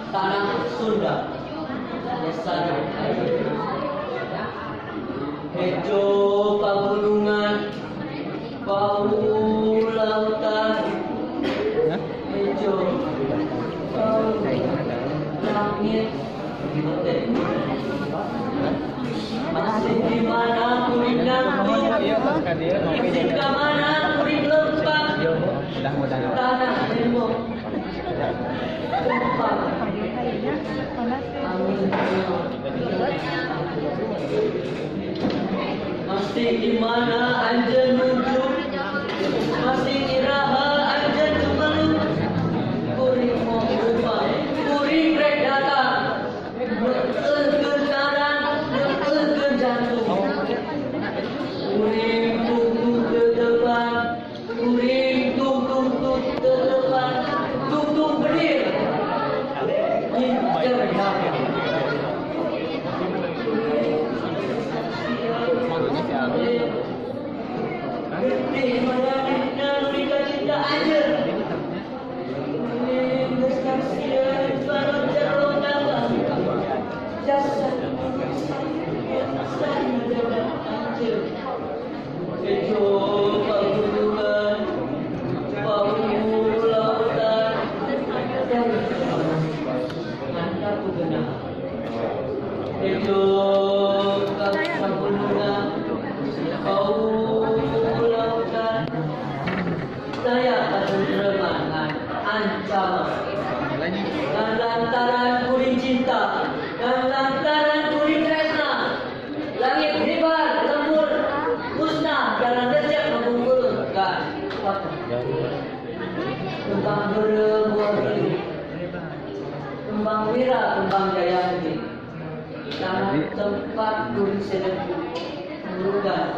tanah Sunda. Desanya hejo pagunungan, bau lautan, hejo bau langit. Masih di mana kuring nanggung, masih ke mana kuring lempang, tanah tembok tumpah. Masih di mana anjeun nuju, masih iraha anjeun tumeluh, kuring mau berubah, kuring rek datang, neukeun sarang, neukeun jantung, kuring tunggu ke depan, kuring tunggu ke depan, tunggu berdiri. Saya akan remahan ancaman dan lantaran kuring cinta dan lantaran kuring tresna, langit hebat lembur musnah dalam rejek mengumpulkan kembang berem buah biru, kembang wira, kembang jayanti, tanah tempat kuring sedang mengurungkan